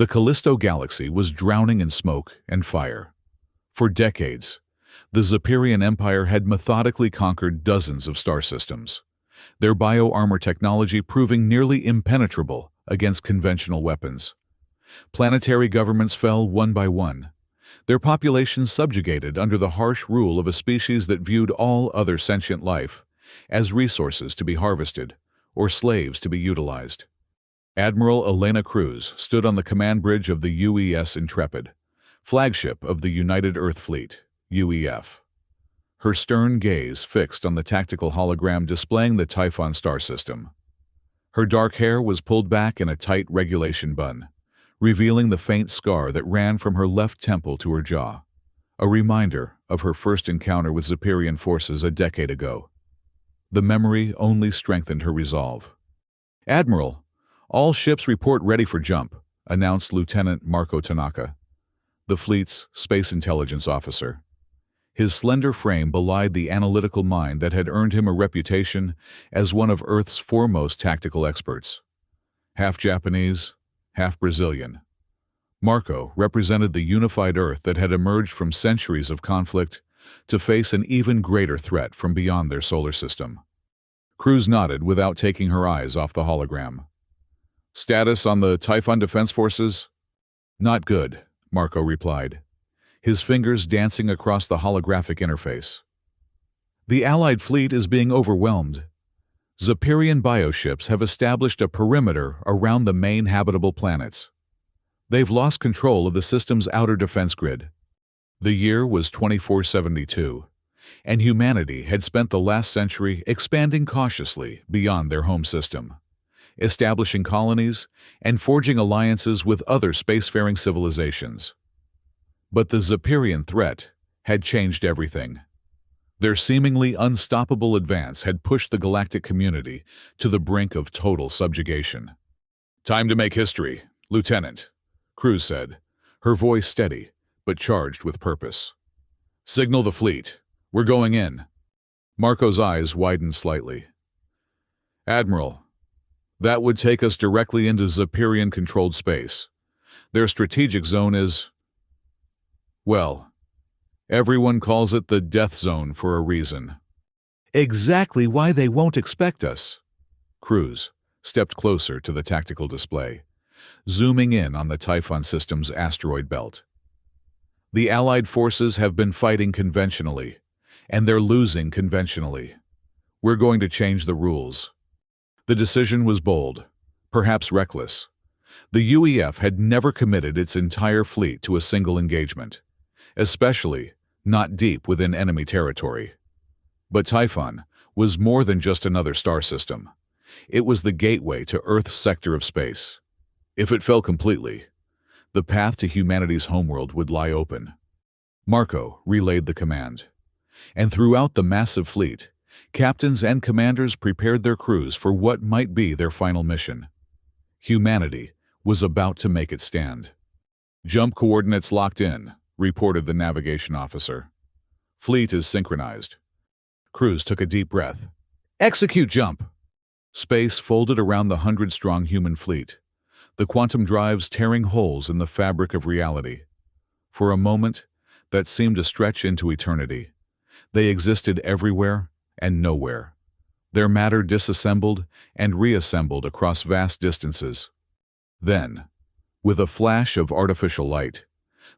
The Callisto galaxy was drowning in smoke and fire. For decades, the Zephyrian Empire had methodically conquered dozens of star systems, their bio-armor technology proving nearly impenetrable against conventional weapons. Planetary governments fell one by one, their populations subjugated under the harsh rule of a species that viewed all other sentient life as resources to be harvested or slaves to be utilized. Admiral Elena Cruz stood on the command bridge of the UES Intrepid, flagship of the United Earth Fleet, UEF. Her stern gaze fixed on the tactical hologram displaying the Typhon star system. Her dark hair was pulled back in a tight regulation bun, revealing the faint scar that ran from her left temple to her jaw, a reminder of her first encounter with Zephyrian forces a decade ago. The memory only strengthened her resolve. "Admiral, all ships report ready for jump," announced Lieutenant Marco Tanaka, the fleet's space intelligence officer. His slender frame belied the analytical mind that had earned him a reputation as one of Earth's foremost tactical experts. Half Japanese, half Brazilian, Marco represented the unified Earth that had emerged from centuries of conflict to face an even greater threat from beyond their solar system. Cruz nodded without taking her eyes off the hologram. "Status on the Typhon Defense Forces?" "Not good," Marco replied, his fingers dancing across the holographic interface. "The Allied fleet is being overwhelmed. Zephyrian bioships have established a perimeter around the main habitable planets. They've lost control of the system's outer defense grid." The year was 2472, and humanity had spent the last century expanding cautiously beyond their home system, establishing colonies and forging alliances with other spacefaring civilizations. But the Zephyrian threat had changed everything. Their seemingly unstoppable advance had pushed the galactic community to the brink of total subjugation. "Time to make history, Lieutenant," Cruz said, her voice steady but charged with purpose. "Signal the fleet. We're going in." Marco's eyes widened slightly. "Admiral, that would take us directly into Zephyrian-controlled space. Their strategic zone is... well, everyone calls it the death zone for a reason." "Exactly why they won't expect us." Cruz stepped closer to the tactical display, zooming in on the Typhon system's asteroid belt. "The Allied forces have been fighting conventionally, and they're losing conventionally. We're going to change the rules." The decision was bold, perhaps reckless. The UEF had never committed its entire fleet to a single engagement, especially not deep within enemy territory. But Typhon was more than just another star system. It was the gateway to Earth's sector of space. If it fell completely, the path to humanity's homeworld would lie open. Marco relayed the command, and throughout the massive fleet, captains and commanders prepared their crews for what might be their final mission. Humanity was about to make its stand. "Jump coordinates locked in," reported the navigation officer. "Fleet is synchronized." Cruz took a deep breath. "Execute jump!" Space folded around the 100-strong human fleet, the quantum drives tearing holes in the fabric of reality. For a moment, that seemed to stretch into eternity. They existed everywhere and nowhere. Their matter disassembled and reassembled across vast distances. Then, with a flash of artificial light,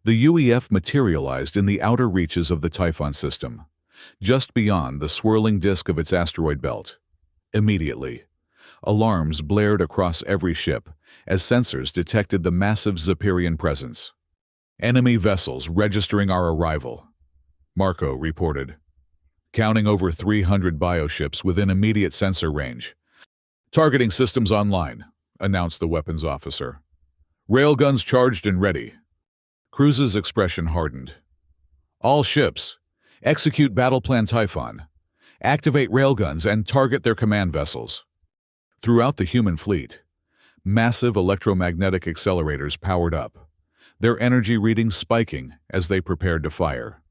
the UEF materialized in the outer reaches of the Typhon system, just beyond the swirling disk of its asteroid belt. Immediately, alarms blared across every ship as sensors detected the massive Zephyrian presence. "Enemy vessels registering our arrival," Marco reported, counting over 300 bioships within immediate sensor range. "Targeting systems online," announced the weapons officer. "Railguns charged and ready." Cruz's expression hardened. "All ships, execute Battle Plan Typhon. Activate railguns and target their command vessels." Throughout the human fleet, massive electromagnetic accelerators powered up, their energy readings spiking as they prepared to fire.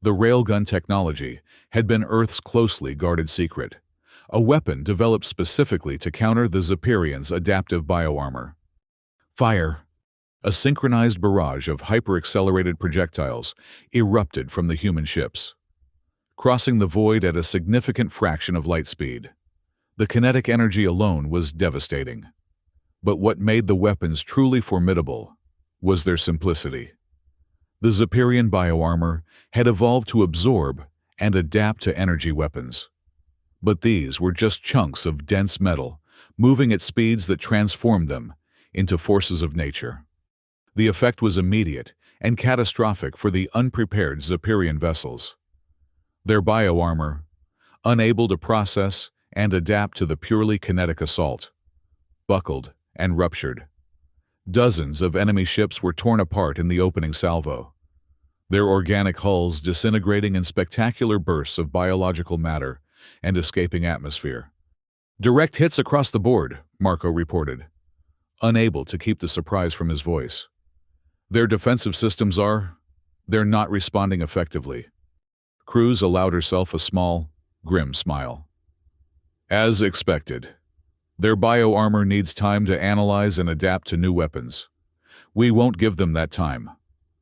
The railgun technology had been Earth's closely guarded secret, a weapon developed specifically to counter the Zephyrians' adaptive bioarmor. "Fire!" A synchronized barrage of hyper-accelerated projectiles erupted from the human ships, crossing the void at a significant fraction of light speed. The kinetic energy alone was devastating. But what made the weapons truly formidable was their simplicity. The Zephyrian bioarmor had evolved to absorb and adapt to energy weapons. But these were just chunks of dense metal, moving at speeds that transformed them into forces of nature. The effect was immediate and catastrophic for the unprepared Zephyrian vessels. Their bioarmor, unable to process and adapt to the purely kinetic assault, buckled and ruptured. Dozens of enemy ships were torn apart in the opening salvo, their organic hulls disintegrating in spectacular bursts of biological matter and escaping atmosphere. "Direct hits across the board," Marco reported, unable to keep the surprise from his voice. "Their defensive systems they're not responding effectively." Cruz allowed herself a small, grim smile. "As expected. Their bioarmor needs time to analyze and adapt to new weapons. We won't give them that time.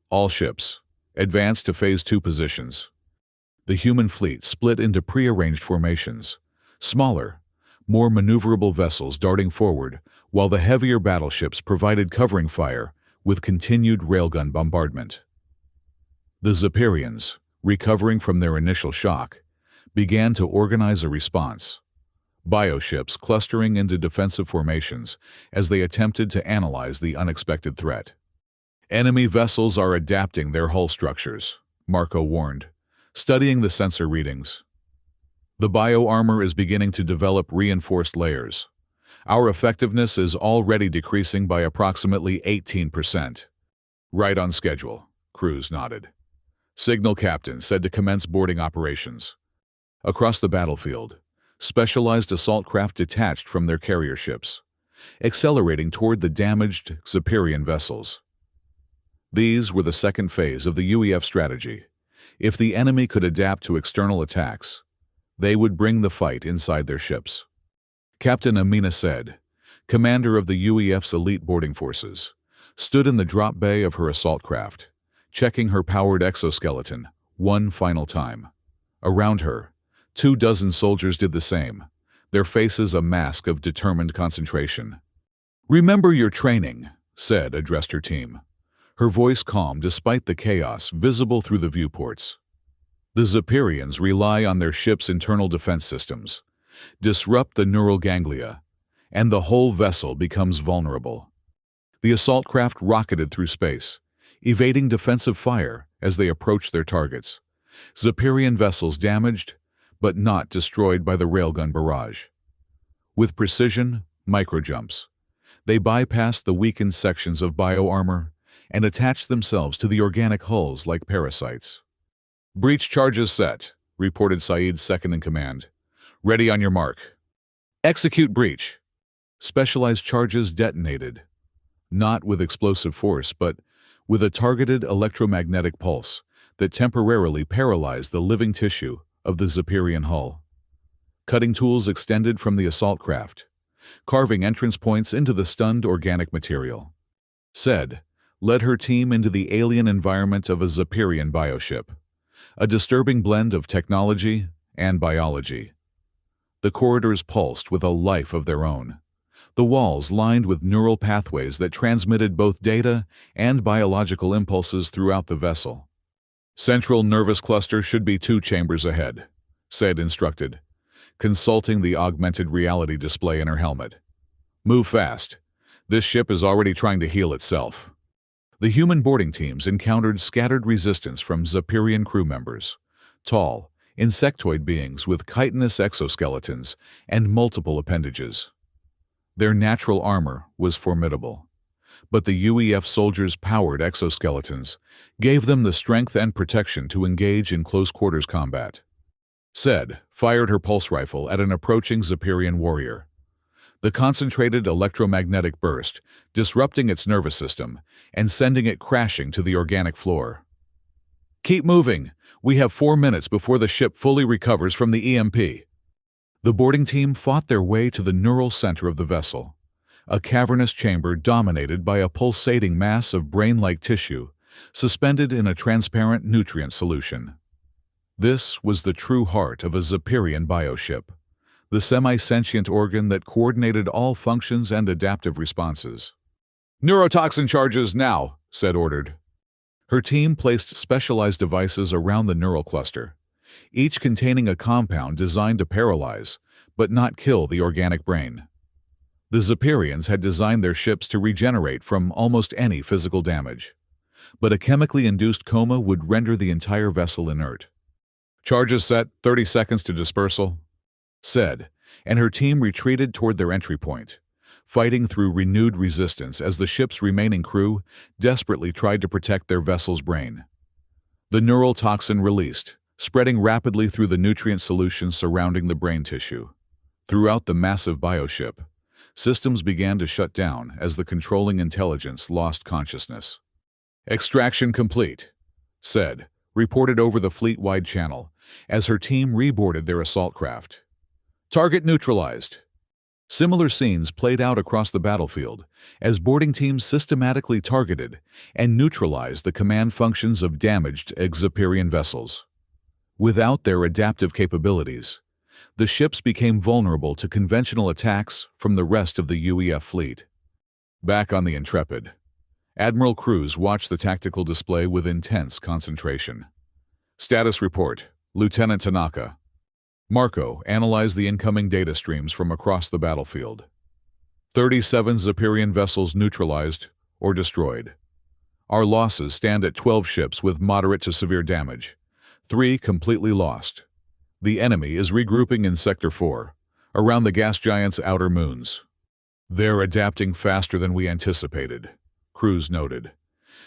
All ships, advance to Phase 2 positions." The human fleet split into prearranged formations, smaller, more maneuverable vessels darting forward, while the heavier battleships provided covering fire with continued railgun bombardment. The Zephyrians, recovering from their initial shock, began to organize a response, bioships clustering into defensive formations as they attempted to analyze the unexpected threat. "Enemy vessels are adapting their hull structures," Marco warned, studying the sensor readings. "The bioarmor is beginning to develop reinforced layers. Our effectiveness is already decreasing by approximately 18%. "Right on schedule," Cruz nodded. Signal Captain said to commence boarding operations. Across the battlefield, specialized assault craft detached from their carrier ships, accelerating toward the damaged Zephyrian vessels. These were the second phase of the UEF strategy. If the enemy could adapt to external attacks, they would bring the fight inside their ships. Captain Amina said, commander of the UEF's elite boarding forces, stood in the drop bay of her assault craft, checking her powered exoskeleton one final time. Around her, 24 soldiers did the same, their faces a mask of determined concentration. "Remember your training," said, addressed her team, her voice calm despite the chaos visible through the viewports. "The Zephyrians rely on their ship's internal defense systems, disrupt the neural ganglia, and the whole vessel becomes vulnerable." The assault craft rocketed through space, evading defensive fire as they approached their targets. Zephyrian vessels damaged, but not destroyed by the railgun barrage. With precision, microjumps, they bypassed the weakened sections of bioarmor and attached themselves to the organic hulls like parasites. "Breach charges set," reported Saeed's second-in-command. "Ready on your mark." "Execute breach." Specialized charges detonated, not with explosive force, but with a targeted electromagnetic pulse that temporarily paralyzed the living tissue of the Zephyrian hull. Cutting tools extended from the assault craft, carving entrance points into the stunned organic material. Said led her team into the alien environment of a Zephyrian bioship, a disturbing blend of technology and biology. The corridors pulsed with a life of their own, the walls lined with neural pathways that transmitted both data and biological impulses throughout the vessel. "Central nervous cluster should be 2 chambers ahead," said instructed, consulting the augmented reality display in her helmet. "Move fast. This ship is already trying to heal itself." The human boarding teams encountered scattered resistance from Zephyrian crew members, tall, insectoid beings with chitinous exoskeletons and multiple appendages. Their natural armor was formidable, but the UEF soldiers' powered exoskeletons gave them the strength and protection to engage in close-quarters combat. Said fired her pulse rifle at an approaching Zephyrian warrior. The concentrated electromagnetic burst, disrupting its nervous system and sending it crashing to the organic floor. "Keep moving. We have 4 minutes before the ship fully recovers from the EMP." The boarding team fought their way to the neural center of the vessel, a cavernous chamber dominated by a pulsating mass of brain-like tissue, suspended in a transparent nutrient solution. This was the true heart of a Zephyrian bioship, the semi-sentient organ that coordinated all functions and adaptive responses. "Neurotoxin charges now," said ordered. Her team placed specialized devices around the neural cluster, each containing a compound designed to paralyze, but not kill the organic brain. The Zephyrians had designed their ships to regenerate from almost any physical damage, but a chemically induced coma would render the entire vessel inert. "Charges set, 30 seconds to dispersal," said, and her team retreated toward their entry point, fighting through renewed resistance as the ship's remaining crew desperately tried to protect their vessel's brain. The neural toxin released, spreading rapidly through the nutrient solution surrounding the brain tissue. Throughout the massive bioship, systems began to shut down as the controlling intelligence lost consciousness. "Extraction complete," said, reported over the fleet-wide channel as her team reboarded their assault craft. "Target neutralized." Similar scenes played out across the battlefield as boarding teams systematically targeted and neutralized the command functions of damaged Zephyrian vessels. Without their adaptive capabilities, the ships became vulnerable to conventional attacks from the rest of the UEF fleet. Back on the Intrepid, Admiral Cruz watched the tactical display with intense concentration. "Status report, Lieutenant Tanaka." Marco analyzed the incoming data streams from across the battlefield. 37 Zephyrian vessels neutralized or destroyed. Our losses stand at 12 ships with moderate to severe damage, 3 completely lost. The enemy is regrouping in Sector 4, around the gas giant's outer moons. "They're adapting faster than we anticipated," Cruz noted,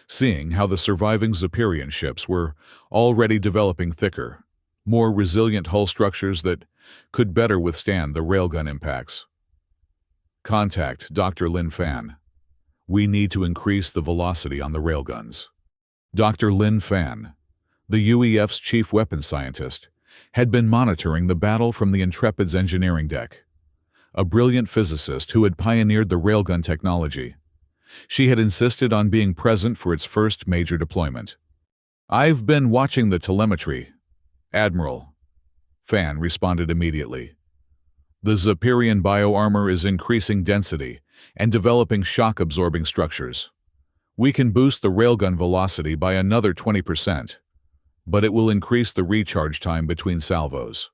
seeing how the surviving Zephyrian ships were already developing thicker, more resilient hull structures that could better withstand the railgun impacts. "Contact Dr. Lin Fan. We need to increase the velocity on the railguns." Dr. Lin Fan, the UEF's chief weapons scientist, had been monitoring the battle from the Intrepid's engineering deck. A brilliant physicist who had pioneered the railgun technology, she had insisted on being present for its first major deployment. "I've been watching the telemetry, Admiral," Fan responded immediately. "The Zephyrian bioarmor is increasing density and developing shock-absorbing structures. We can boost the railgun velocity by another 20%, but it will increase the recharge time between salvos."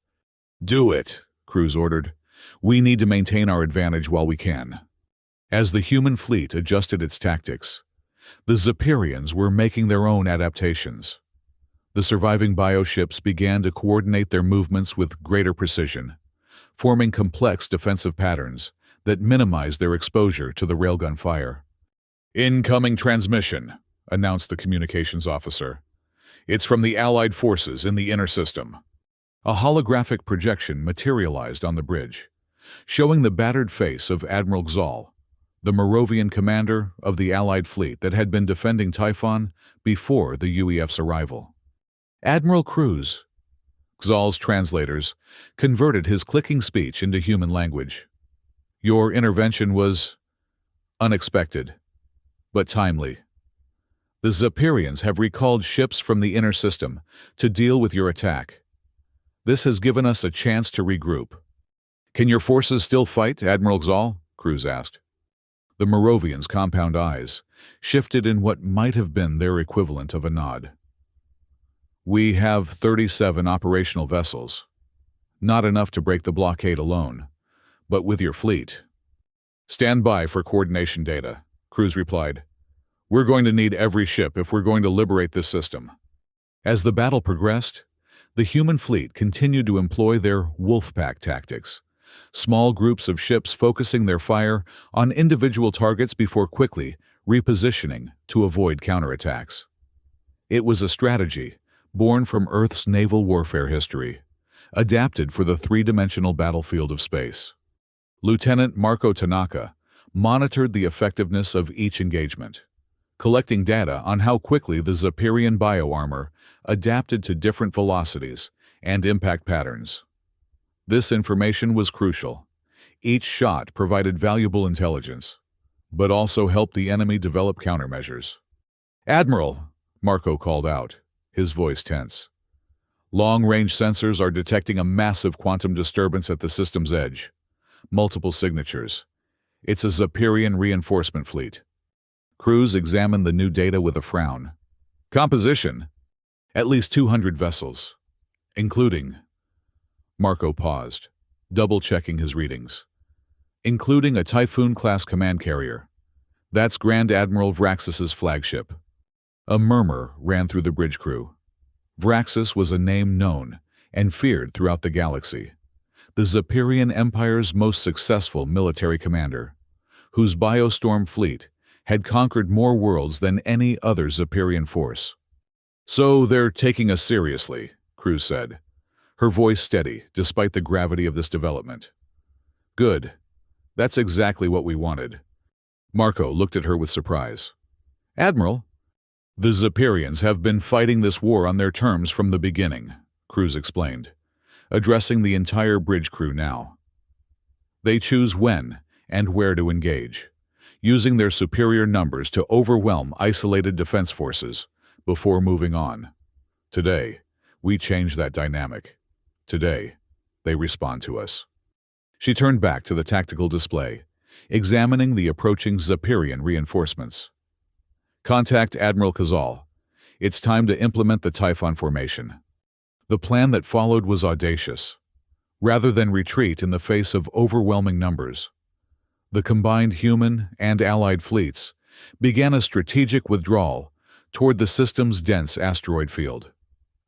"Do it," Cruz ordered. "We need to maintain our advantage while we can." As the human fleet adjusted its tactics, the Zephyrians were making their own adaptations. The surviving bioships began to coordinate their movements with greater precision, forming complex defensive patterns that minimized their exposure to the railgun fire. "Incoming transmission," announced the communications officer. "It's from the Allied forces in the inner system." A holographic projection materialized on the bridge, showing the battered face of Admiral Xal, the Moravian commander of the Allied fleet that had been defending Typhon before the UEF's arrival. "Admiral Cruz." Xal's translators converted his clicking speech into human language. "Your intervention was unexpected, but timely. The Zephyrians have recalled ships from the inner system to deal with your attack. This has given us a chance to regroup." "Can your forces still fight, Admiral Xal?" Cruz asked. The Moravians' compound eyes shifted in what might have been their equivalent of a nod. "We have 37 operational vessels. Not enough to break the blockade alone, but with your fleet." "Stand by for coordination data," Cruz replied. "We're going to need every ship if we're going to liberate this system." As the battle progressed, the human fleet continued to employ their wolfpack tactics, small groups of ships focusing their fire on individual targets before quickly repositioning to avoid counterattacks. It was a strategy born from Earth's naval warfare history, adapted for the three-dimensional battlefield of space. Lieutenant Marco Tanaka monitored the effectiveness of each engagement, collecting data on how quickly the Zephyrian bioarmor adapted to different velocities and impact patterns. This information was crucial. Each shot provided valuable intelligence, but also helped the enemy develop countermeasures. "Admiral," Marco called out, his voice tense. "Long-range sensors are detecting a massive quantum disturbance at the system's edge. Multiple signatures. It's a Zephyrian reinforcement fleet." Cruz examined the new data with a frown. "Composition? At least 200 vessels, including—" Marco paused, double-checking his readings. "Including a Typhoon-class command carrier. That's Grand Admiral Vraxis's flagship." A murmur ran through the bridge crew. Vraxis was a name known and feared throughout the galaxy. The Zephyrian Empire's most successful military commander, whose Biostorm fleet had conquered more worlds than any other Zephyrian force. "So they're taking us seriously," Cruz said, her voice steady despite the gravity of this development. "Good. That's exactly what we wanted." Marco looked at her with surprise. "Admiral?" "The Zephyrians have been fighting this war on their terms from the beginning," Cruz explained, addressing the entire bridge crew now. "They choose when and where to engage, using their superior numbers to overwhelm isolated defense forces before moving on. Today, we change that dynamic. Today, they respond to us." She turned back to the tactical display, examining the approaching Zephyrian reinforcements. "Contact Admiral Kazal. It's time to implement the Typhon formation." The plan that followed was audacious. Rather than retreat in the face of overwhelming numbers, the combined human and allied fleets began a strategic withdrawal toward the system's dense asteroid field,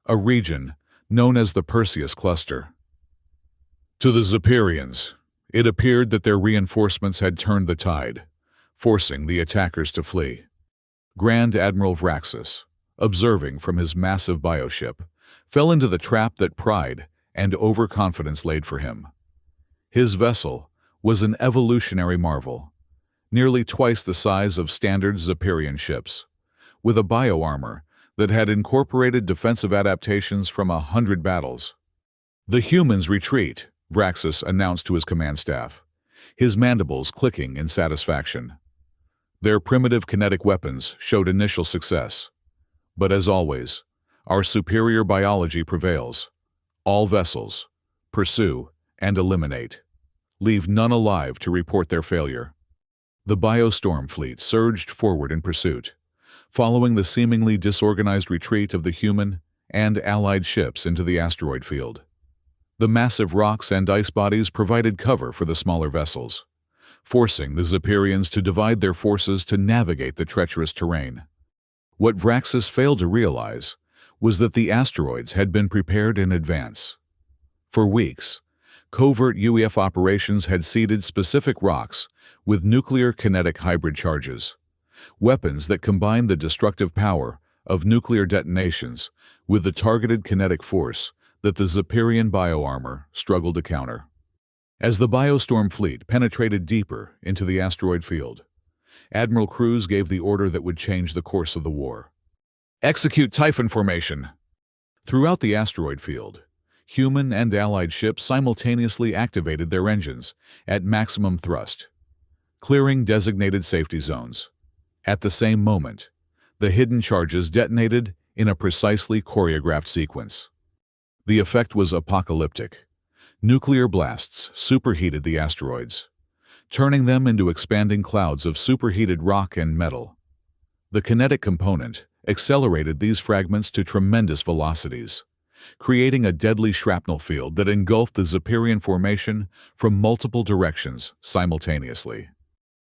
a region known as the Perseus Cluster. To the Zephyrians, it appeared that their reinforcements had turned the tide, forcing the attackers to flee. Grand Admiral Vraxis, observing from his massive bioship, fell into the trap that pride and overconfidence laid for him. His vessel was an evolutionary marvel, nearly twice the size of standard Zephyrian ships, with a bioarmor that had incorporated defensive adaptations from 100 battles. "The humans retreat," Vraxis announced to his command staff, his mandibles clicking in satisfaction. Their primitive kinetic weapons showed initial success. But as always, our superior biology prevails. All vessels, pursue and eliminate. Leave none alive to report their failure. The Biostorm fleet surged forward in pursuit, following the seemingly disorganized retreat of the human and allied ships into the asteroid field. The massive rocks and ice bodies provided cover for the smaller vessels, forcing the Zephyrians to divide their forces to navigate the treacherous terrain. What Vraxis failed to realize was that the asteroids had been prepared in advance. For weeks, covert UEF operations had seeded specific rocks with nuclear kinetic hybrid charges, weapons that combined the destructive power of nuclear detonations with the targeted kinetic force that the Zephyrian bioarmor struggled to counter. As the Biostorm fleet penetrated deeper into the asteroid field, Admiral Cruz gave the order that would change the course of the war. "Execute Typhon formation." Throughout the asteroid field, human and allied ships simultaneously activated their engines at maximum thrust, clearing designated safety zones. At the same moment, the hidden charges detonated in a precisely choreographed sequence. The effect was apocalyptic. Nuclear blasts superheated the asteroids, turning them into expanding clouds of superheated rock and metal. The kinetic component accelerated these fragments to tremendous velocities, creating a deadly shrapnel field that engulfed the Zephyrian formation from multiple directions simultaneously.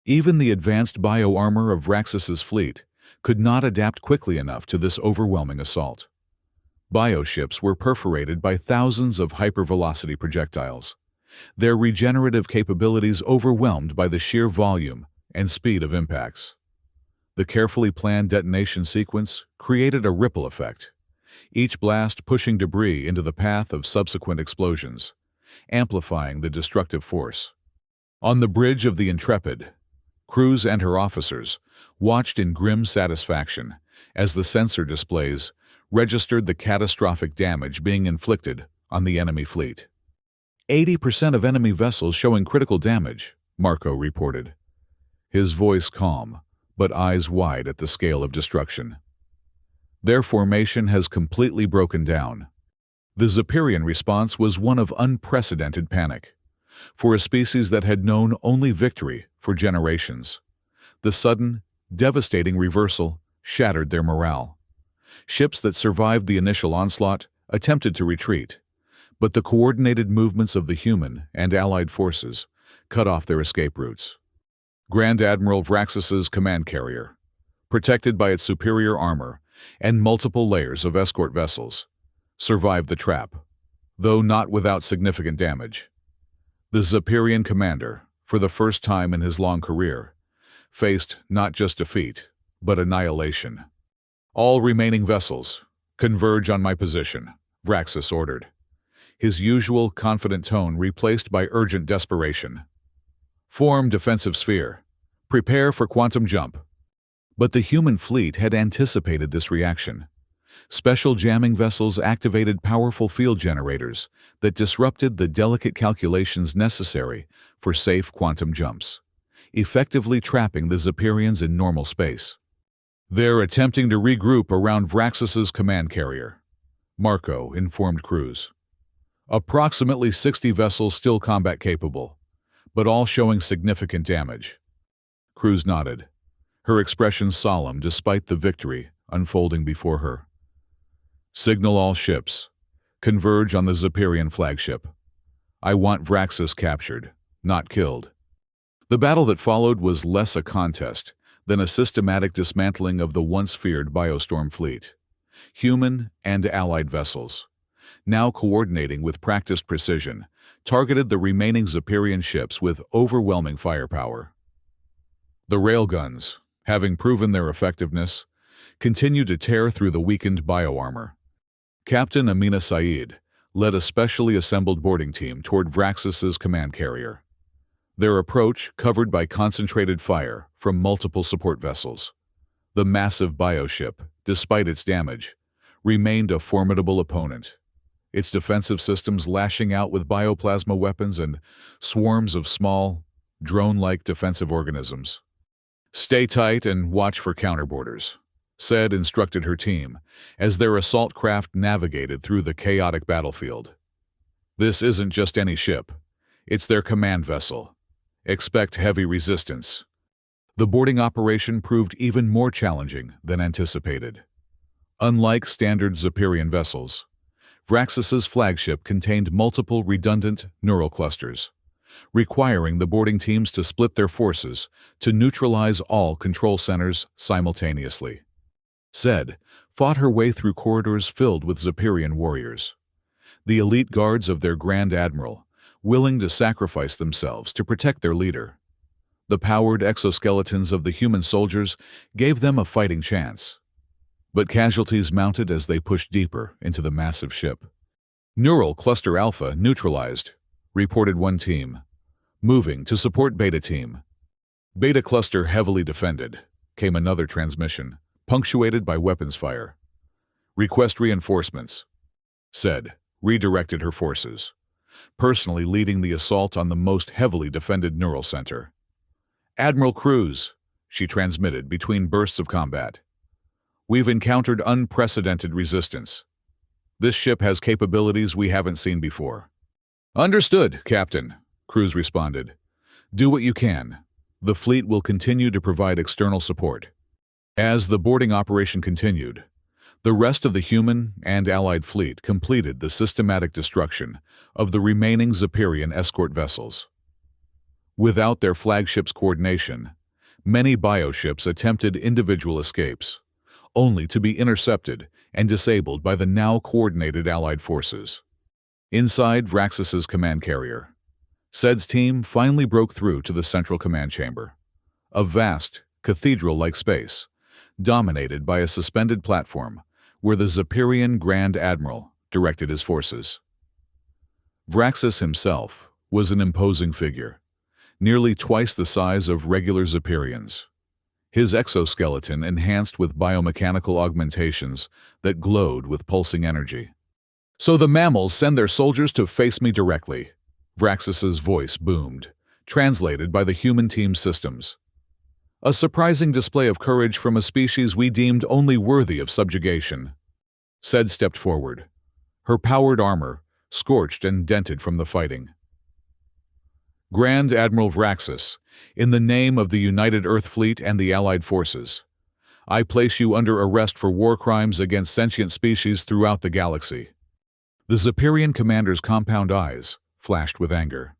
Even the advanced bioarmor of Vraxis's fleet could not adapt quickly enough to this overwhelming assault. Bioships were perforated by thousands of hypervelocity projectiles, their regenerative capabilities overwhelmed by the sheer volume and speed of impacts. The carefully planned detonation sequence created a ripple effect, each blast pushing debris into the path of subsequent explosions, amplifying the destructive force. On the bridge of the Intrepid, Cruz and her officers watched in grim satisfaction as the sensor displays registered the catastrophic damage being inflicted on the enemy fleet. 80% of enemy vessels showing critical damage, Marco reported. His voice calm, but eyes wide at the scale of destruction. Their formation has completely broken down. The Zephyrian response was one of unprecedented panic. For a species that had known only victory for generations, the sudden, devastating reversal shattered their morale. Ships that survived the initial onslaught attempted to retreat, but the coordinated movements of the human and allied forces cut off their escape routes. Grand Admiral Vraxis's command carrier, protected by its superior armor and multiple layers of escort vessels, survived the trap, though not without significant damage. The Zephyrian commander, for the first time in his long career, faced not just defeat, but annihilation. "All remaining vessels, converge on my position," Vraxis ordered, his usual confident tone replaced by urgent desperation. "Form defensive sphere. Prepare for quantum jump." But the human fleet had anticipated this reaction. Special jamming vessels activated powerful field generators that disrupted the delicate calculations necessary for safe quantum jumps, effectively trapping the Zephyrians in normal space. "They're attempting to regroup around Vraxis's command carrier," Marco informed crews. "Approximately 60 vessels still combat capable, but all showing significant damage." Crews nodded, her expression solemn despite the victory unfolding before her. "Signal all ships. Converge on the Zephyrian flagship. I want Vraxis captured, not killed." The battle that followed was less a contest than a systematic dismantling of the once feared Biostorm fleet. Human and allied vessels, now coordinating with practiced precision, targeted the remaining Zephyrian ships with overwhelming firepower. The railguns, having proven their effectiveness, continued to tear through the weakened bioarmor. Captain Amina Saeed led a specially assembled boarding team toward Vraxis's command carrier, their approach covered by concentrated fire from multiple support vessels. The massive bioship, despite its damage, remained a formidable opponent, its defensive systems lashing out with bioplasma weapons and swarms of small, drone-like defensive organisms. "Stay tight and watch for counterboarders," Said instructed her team as their assault craft navigated through the chaotic battlefield. "This isn't just any ship. It's their command vessel. Expect heavy resistance." The boarding operation proved even more challenging than anticipated. Unlike standard Zephyrian vessels, Vraxis's flagship contained multiple redundant neural clusters, requiring the boarding teams to split their forces to neutralize all control centers simultaneously. Said fought her way through corridors filled with Zephyrian warriors, the elite guards of their Grand Admiral, willing to sacrifice themselves to protect their leader. The powered exoskeletons of the human soldiers gave them a fighting chance, but casualties mounted as they pushed deeper into the massive ship. "Neural Cluster Alpha neutralized," reported one team, moving to support Beta Team. "Beta Cluster heavily defended," came another transmission, punctuated by weapons fire. "Request reinforcements," Said redirected her forces, personally leading the assault on the most heavily defended neural center. "Admiral Cruz," she transmitted between bursts of combat. "We've encountered unprecedented resistance. This ship has capabilities we haven't seen before." "Understood, Captain," Cruz responded. "Do what you can. The fleet will continue to provide external support." As the boarding operation continued, the rest of the human and allied fleet completed the systematic destruction of the remaining Zephyrian escort vessels. Without their flagship's coordination, many bioships attempted individual escapes, only to be intercepted and disabled by the now coordinated allied forces. Inside Vraxis's command carrier, Said's team finally broke through to the central command chamber, a vast, cathedral-like space, dominated by a suspended platform where the Zephyrian Grand Admiral directed his forces. Vraxis himself was an imposing figure, nearly twice the size of regular Zephyrians, his exoskeleton enhanced with biomechanical augmentations that glowed with pulsing energy. "So the mammals send their soldiers to face me directly," Vraxis's voice boomed, translated by the human team's systems. A surprising display of courage from a species we deemed only worthy of subjugation. Sed stepped forward, her powered armor scorched and dented from the fighting. Grand Admiral Vraxis, in the name of the United Earth Fleet and the Allied forces, I place you under arrest for war crimes against sentient species throughout the galaxy. The Zepyrian commander's compound eyes flashed with anger.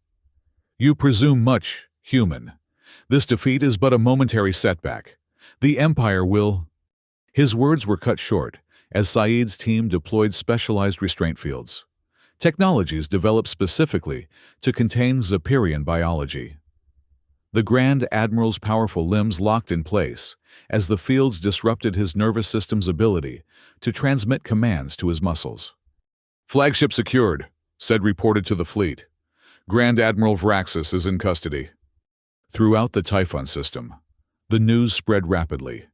You presume much, human. This defeat is but a momentary setback. The Empire will... His words were cut short as Saeed's team deployed specialized restraint fields, technologies developed specifically to contain Zepyrian biology. The Grand Admiral's powerful limbs locked in place as the fields disrupted his nervous system's ability to transmit commands to his muscles. Flagship secured, Sed reported to the fleet. Grand Admiral Vraxis is in custody. Throughout the Typhon system, the news spread rapidly.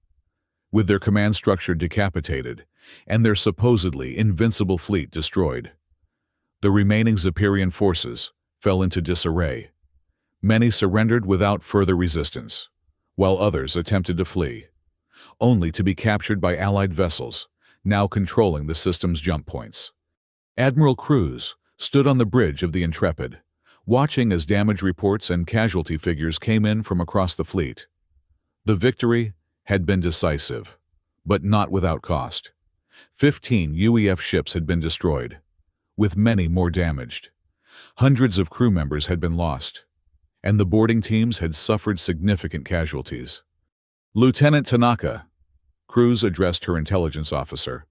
With their command structure decapitated and their supposedly invincible fleet destroyed, the remaining Zepyrian forces fell into disarray. Many surrendered without further resistance, while others attempted to flee, only to be captured by Allied vessels, now controlling the system's jump points. Admiral Cruz stood on the bridge of the Intrepid, watching as damage reports and casualty figures came in from across the fleet. The victory had been decisive, but not without cost. 15 UEF ships had been destroyed, with many more damaged. Hundreds of crew members had been lost, and the boarding teams had suffered significant casualties. Lieutenant Tanaka, Cruz addressed her intelligence officer,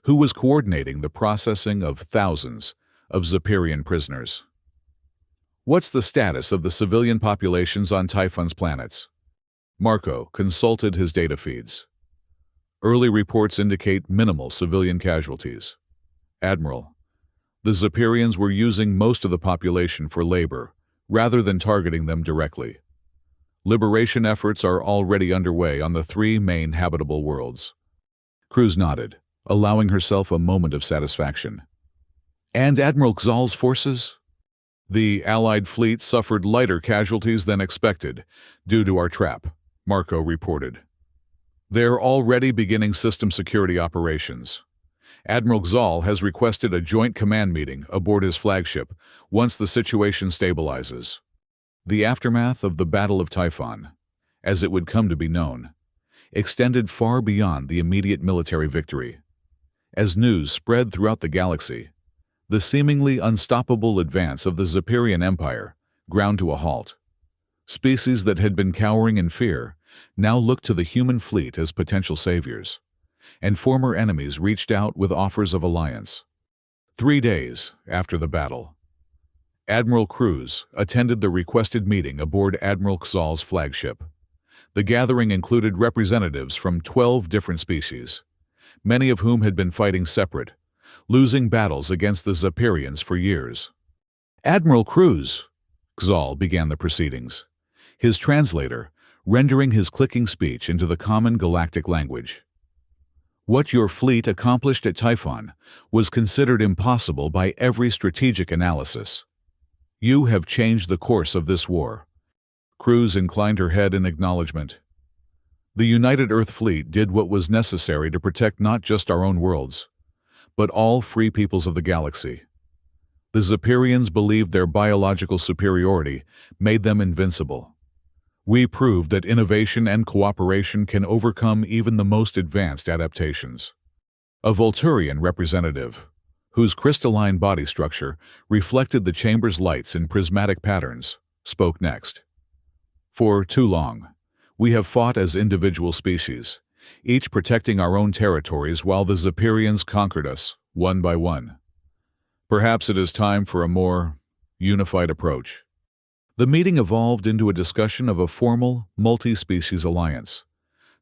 who was coordinating the processing of thousands of Zepyrian prisoners. What's the status of the civilian populations on Typhon's planets? Marco consulted his data feeds. Early reports indicate minimal civilian casualties. Admiral, the Zepyrians were using most of the population for labor, rather than targeting them directly. Liberation efforts are already underway on the 3 main habitable worlds. Cruz nodded, allowing herself a moment of satisfaction. And Admiral Xal's forces? The Allied fleet suffered lighter casualties than expected due to our trap, Marco reported. They're already beginning system security operations. Admiral Xal has requested a joint command meeting aboard his flagship once the situation stabilizes. The aftermath of the Battle of Typhon, as it would come to be known, extended far beyond the immediate military victory. As news spread throughout the galaxy, the seemingly unstoppable advance of the Zepyrian Empire ground to a halt. Species that had been cowering in fear now looked to the human fleet as potential saviors, and former enemies reached out with offers of alliance. 3 days after the battle, Admiral Cruz attended the requested meeting aboard Admiral Xal's flagship. The gathering included representatives from 12 different species, many of whom had been fighting separate, losing battles against the Zepyrians for years. Admiral Cruz, Xal began the proceedings, his translator rendering his clicking speech into the common galactic language. What your fleet accomplished at Typhon was considered impossible by every strategic analysis. You have changed the course of this war. Cruz inclined her head in acknowledgement. The United Earth Fleet did what was necessary to protect not just our own worlds, but all free peoples of the galaxy. The Zepyrians believed their biological superiority made them invincible. We proved that innovation and cooperation can overcome even the most advanced adaptations. A Volturian representative, whose crystalline body structure reflected the chamber's lights in prismatic patterns, spoke next. For too long, we have fought as individual species, each protecting our own territories while the Zepyrians conquered us, one by one. Perhaps it is time for a more unified approach. The meeting evolved into a discussion of a formal, multi-species alliance,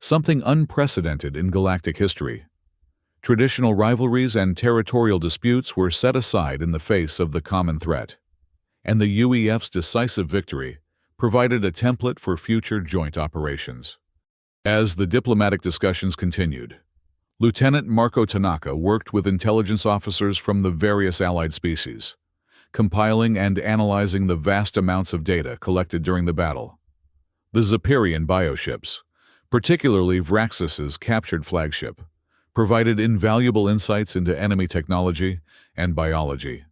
something unprecedented in galactic history. Traditional rivalries and territorial disputes were set aside in the face of the common threat, and the UEF's decisive victory provided a template for future joint operations. As the diplomatic discussions continued, Lieutenant Marco Tanaka worked with intelligence officers from the various allied species, compiling and analyzing the vast amounts of data collected during the battle. The Zephyrian bioships, particularly Vraxis's captured flagship, provided invaluable insights into enemy technology and biology.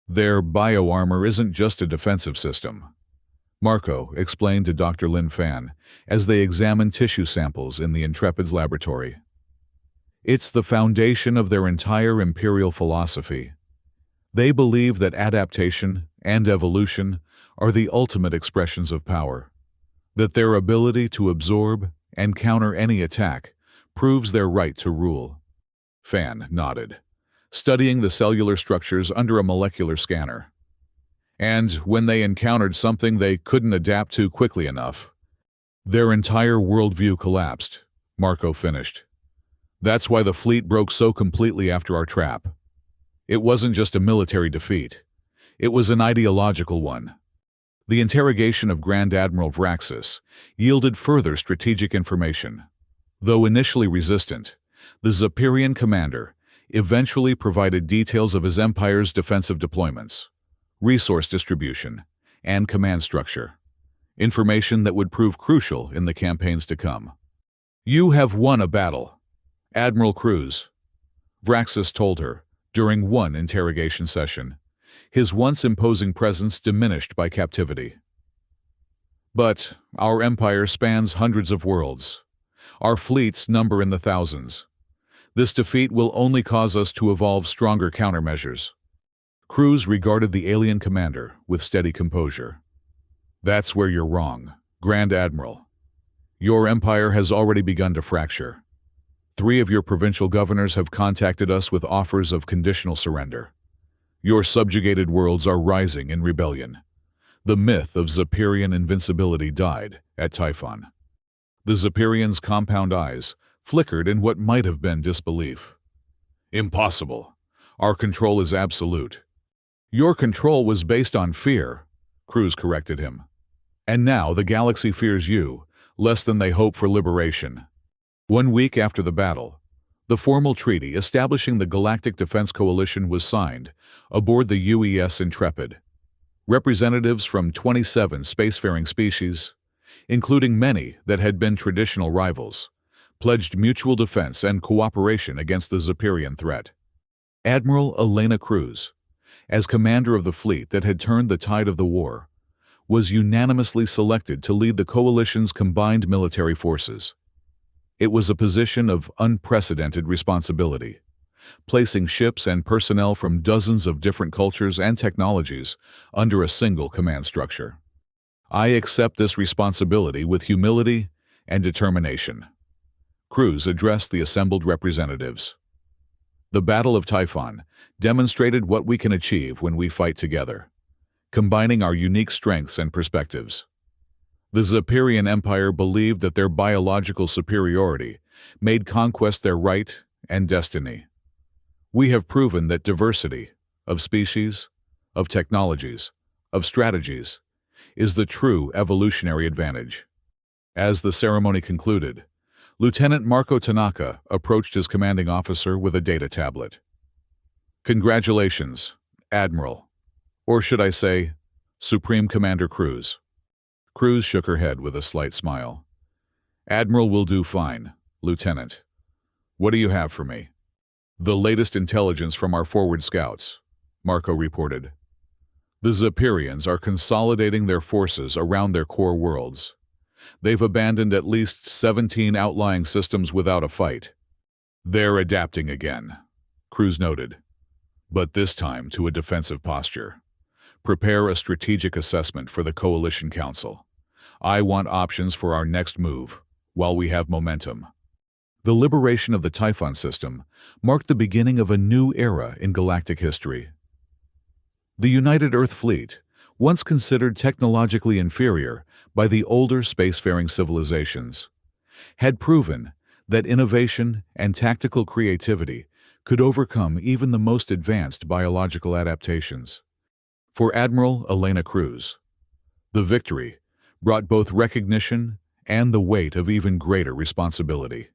Their bioarmor isn't just a defensive system, Marco explained to Dr. Lin Fan as they examined tissue samples in the Intrepid's laboratory. It's the foundation of their entire imperial philosophy. They believe that adaptation and evolution are the ultimate expressions of power, that their ability to absorb and counter any attack proves their right to rule. Fan nodded, studying the cellular structures under a molecular scanner. And when they encountered something they couldn't adapt to quickly enough, their entire worldview collapsed, Marco finished. That's why the fleet broke so completely after our trap. It wasn't just a military defeat. It was an ideological one. The interrogation of Grand Admiral Vraxis yielded further strategic information. Though initially resistant, the Zephyrian commander eventually provided details of his empire's defensive deployments, resource distribution, and command structure, information that would prove crucial in the campaigns to come. "You have won a battle, Admiral Cruz," Vraxis told her during one interrogation session, his once imposing presence diminished by captivity. "But our empire spans hundreds of worlds. Our fleets number in the thousands. This defeat will only cause us to evolve stronger countermeasures." Cruz regarded the alien commander with steady composure. "That's where you're wrong, Grand Admiral. Your empire has already begun to fracture. 3 of your provincial governors have contacted us with offers of conditional surrender. Your subjugated worlds are rising in rebellion. The myth of Zephyrian invincibility died at Typhon." The Zephyrian's compound eyes flickered in what might have been disbelief. "Impossible. Our control is absolute." "Your control was based on fear," Cruz corrected him. "And now the galaxy fears you less than they hope for liberation." 1 week after the battle, the formal treaty establishing the Galactic Defense Coalition was signed aboard the UES Intrepid. Representatives from 27 spacefaring species, including many that had been traditional rivals, pledged mutual defense and cooperation against the Zephyrian threat. Admiral Elena Cruz, as commander of the fleet that had turned the tide of the war, was unanimously selected to lead the coalition's combined military forces. It was a position of unprecedented responsibility, placing ships and personnel from dozens of different cultures and technologies under a single command structure. "I accept this responsibility with humility and determination," Cruz addressed the assembled representatives. "The Battle of Typhon demonstrated what we can achieve when we fight together, combining our unique strengths and perspectives. The Zephyrian Empire believed that their biological superiority made conquest their right and destiny. We have proven that diversity of species, of technologies, of strategies is the true evolutionary advantage." As the ceremony concluded, Lieutenant Marco Tanaka approached his commanding officer with a data tablet. "Congratulations, Admiral. Or should I say, Supreme Commander Cruz." Cruz shook her head with a slight smile. "Admiral will do fine, Lieutenant. What do you have for me?" "The latest intelligence from our forward scouts," Marco reported. "The Zephyrians are consolidating their forces around their core worlds. They've abandoned at least 17 outlying systems without a fight. They're adapting again," Cruz noted, "but this time to a defensive posture. Prepare a strategic assessment for the Coalition Council. I want options for our next move, while we have momentum." The liberation of the Typhon system marked the beginning of a new era in galactic history. The United Earth Fleet, once considered technologically inferior by the older spacefaring civilizations, had proven that innovation and tactical creativity could overcome even the most advanced biological adaptations. For Admiral Elena Cruz, the victory brought both recognition and the weight of even greater responsibility.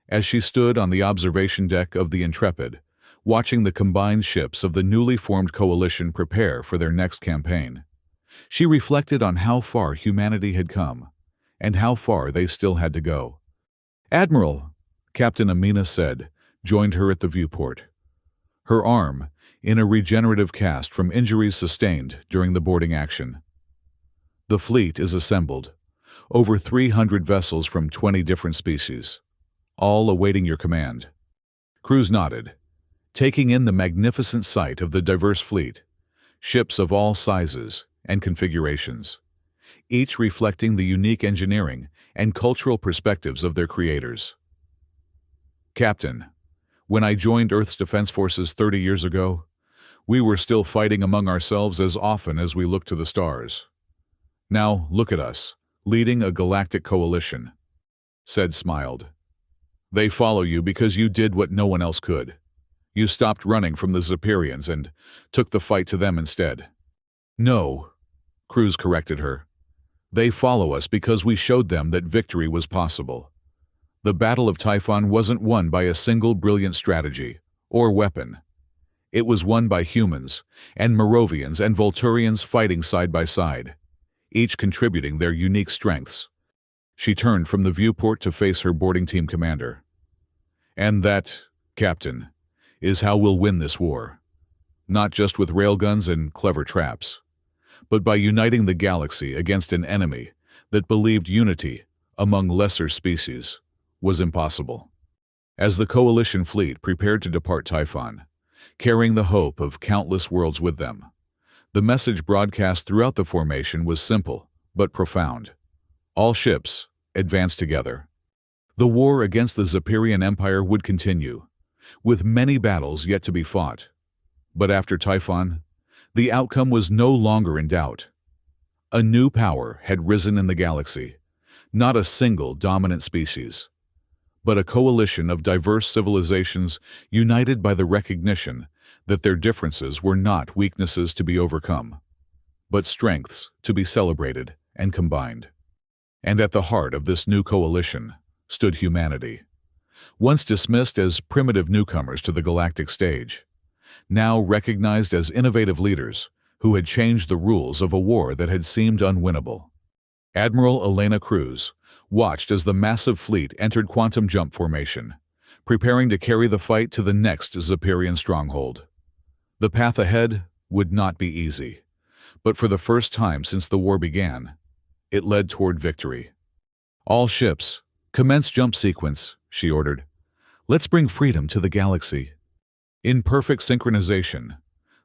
As she stood on the observation deck of the Intrepid, watching the combined ships of the newly formed coalition prepare for their next campaign. She reflected on how far humanity had come, and how far they still had to go. "Admiral," Captain Amina said, joined her at the viewport. Her arm, in a regenerative cast from injuries sustained during the boarding action. "The fleet is assembled. Over 300 vessels from 20 different species, all awaiting your command." Cruz nodded, taking in the magnificent sight of the diverse fleet, ships of all sizes and configurations, each reflecting the unique engineering and cultural perspectives of their creators. "Captain, when I joined Earth's Defense Forces 30 years ago, we were still fighting among ourselves as often as we looked to the stars. Now, look at us, leading a galactic coalition," Said smiled. "They follow you because you did what no one else could. You stopped running from the Zephyrians and took the fight to them instead." "No," Cruz corrected her. "They follow us because we showed them that victory was possible. The Battle of Typhon wasn't won by a single brilliant strategy or weapon. It was won by humans and Moravians and Volturians fighting side by side, each contributing their unique strengths." She turned from the viewport to face her boarding team commander. "And that, Captain, is how we'll win this war. Not just with railguns and clever traps, but by uniting the galaxy against an enemy that believed unity among lesser species was impossible." As the coalition fleet prepared to depart Typhon, carrying the hope of countless worlds with them, the message broadcast throughout the formation was simple but profound. All ships advance together. The war against the Zephyrian Empire would continue, with many battles yet to be fought. But after Typhon, the outcome was no longer in doubt. A new power had risen in the galaxy, not a single dominant species, but a coalition of diverse civilizations united by the recognition that their differences were not weaknesses to be overcome, but strengths to be celebrated and combined. And at the heart of this new coalition stood humanity, once dismissed as primitive newcomers to the galactic stage, now recognized as innovative leaders who had changed the rules of a war that had seemed unwinnable. Admiral Elena Cruz watched as the massive fleet entered quantum jump formation, preparing to carry the fight to the next Zephyrian stronghold. The path ahead would not be easy, but for the first time since the war began, it led toward victory. "All ships, commence jump sequence," she ordered. "Let's bring freedom to the galaxy." In perfect synchronization,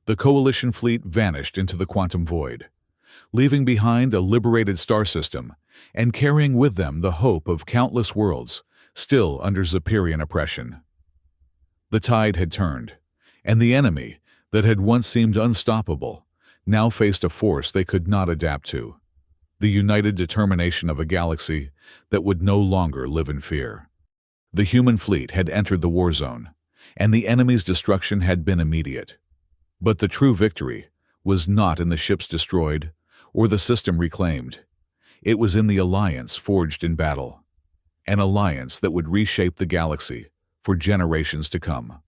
the coalition fleet vanished into the quantum void, leaving behind a liberated star system and carrying with them the hope of countless worlds still under Zephyrian oppression. The tide had turned, and the enemy that had once seemed unstoppable now faced a force they could not adapt to, the united determination of a galaxy that would no longer live in fear. The human fleet had entered the war zone, and the enemy's destruction had been immediate. But the true victory was not in the ships destroyed or the system reclaimed. It was in the alliance forged in battle, an alliance that would reshape the galaxy for generations to come.